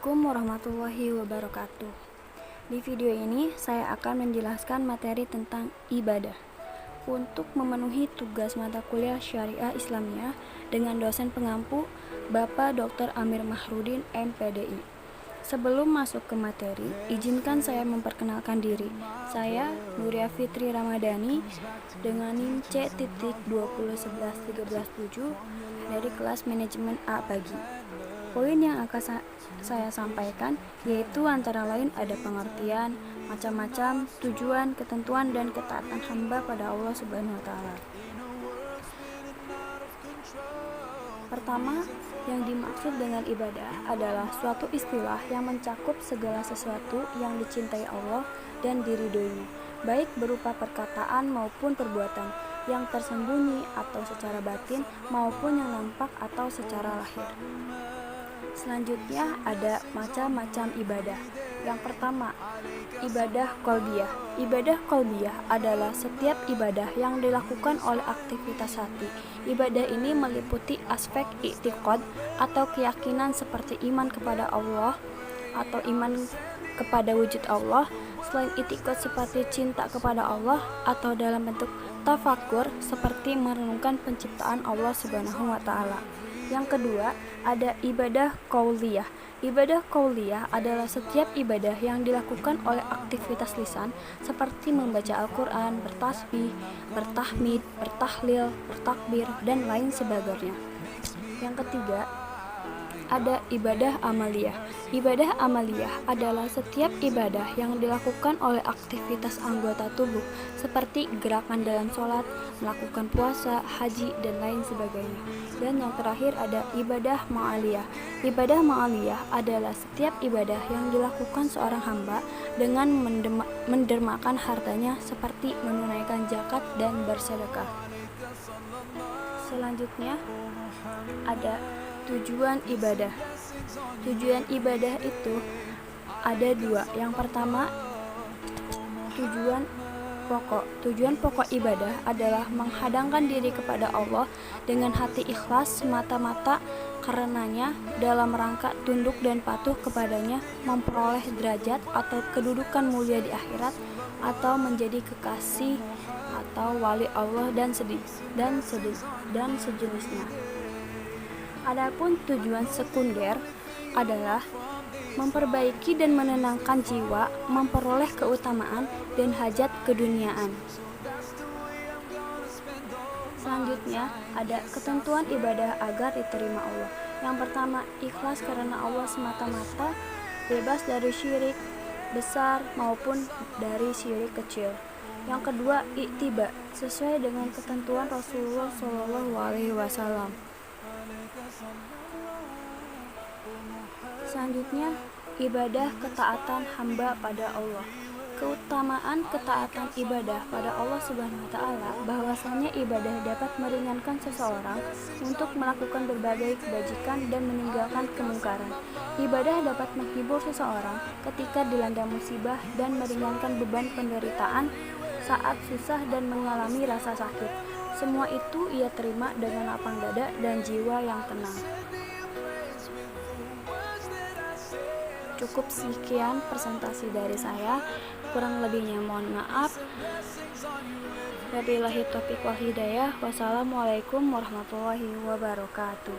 Assalamualaikum warahmatullahi wabarakatuh. Di video ini saya akan menjelaskan materi tentang ibadah untuk memenuhi tugas mata kuliah Syariah Islamiyah dengan dosen pengampu Bapak Dr. Amir Mahrudin MPDI. Sebelum masuk ke materi, izinkan saya memperkenalkan diri. Saya Nuria Fitri Ramadhani dengan NIM C.20111317 dari kelas manajemen A pagi. Poin yang akan saya sampaikan yaitu antara lain ada pengertian, macam-macam, tujuan, ketentuan, dan ketaatan hamba pada Allah Subhanahu wa Ta'ala. Pertama, yang dimaksud dengan ibadah adalah suatu istilah yang mencakup segala sesuatu yang dicintai Allah dan diridhoinya, baik berupa perkataan maupun perbuatan, yang tersembunyi atau secara batin maupun yang nampak atau secara lahir. Selanjutnya ada macam-macam ibadah. Yang pertama, ibadah qalbiyah. Ibadah qalbiyah adalah setiap ibadah yang dilakukan oleh aktivitas hati. Ibadah ini meliputi aspek i'tiqad atau keyakinan seperti iman kepada Allah atau iman kepada wujud Allah. Selain i'tiqad seperti cinta kepada Allah atau dalam bentuk tafakur seperti merenungkan penciptaan Allah Subhanahu wa Ta'ala. Yang kedua, ada ibadah qauliyah. Ibadah qauliyah adalah setiap ibadah yang dilakukan oleh aktivitas lisan seperti membaca Al-Quran, bertasbih, bertahmid, bertahlil, bertakbir, dan lain sebagainya. Yang ketiga, ada ibadah amaliyah. Ibadah amaliyah adalah setiap ibadah yang dilakukan oleh aktivitas anggota tubuh seperti gerakan dalam sholat, melakukan puasa, haji, dan lain sebagainya. Dan yang terakhir ada ibadah ma'aliyah. Ibadah ma'aliyah adalah setiap ibadah yang dilakukan seorang hamba dengan mendermakan hartanya seperti menunaikan zakat dan bersedekah. Selanjutnya ada tujuan ibadah. Tujuan ibadah itu ada dua. Yang pertama, tujuan pokok ibadah adalah menghadangkan diri kepada Allah dengan hati ikhlas semata-mata karenanya dalam rangka tunduk dan patuh kepadanya, memperoleh derajat atau kedudukan mulia di akhirat, atau menjadi kekasih atau wali Allah dan sejenisnya. Adapun tujuan sekunder adalah memperbaiki dan menenangkan jiwa, memperoleh keutamaan dan hajat keduniaan. Selanjutnya ada ketentuan ibadah agar diterima Allah. Yang pertama, ikhlas karena Allah semata-mata, bebas dari syirik besar maupun dari syirik kecil. Yang kedua, ittiba, sesuai dengan ketentuan Rasulullah SAW. Selanjutnya, ibadah ketaatan hamba pada Allah. Keutamaan ketaatan ibadah pada Allah Subhanahu wa Ta'ala bahwasanya ibadah dapat meringankan seseorang untuk melakukan berbagai kebajikan dan meninggalkan kemungkaran. Ibadah dapat menghibur seseorang ketika dilanda musibah dan meringankan beban penderitaan saat susah dan mengalami rasa sakit. Semua itu ia terima dengan lapang dada dan jiwa yang tenang. Cukup sekian presentasi dari saya, kurang lebihnya mohon maaf. Wabillahi taufiq wal hidayah. Wassalamualaikum warahmatullahi wabarakatuh.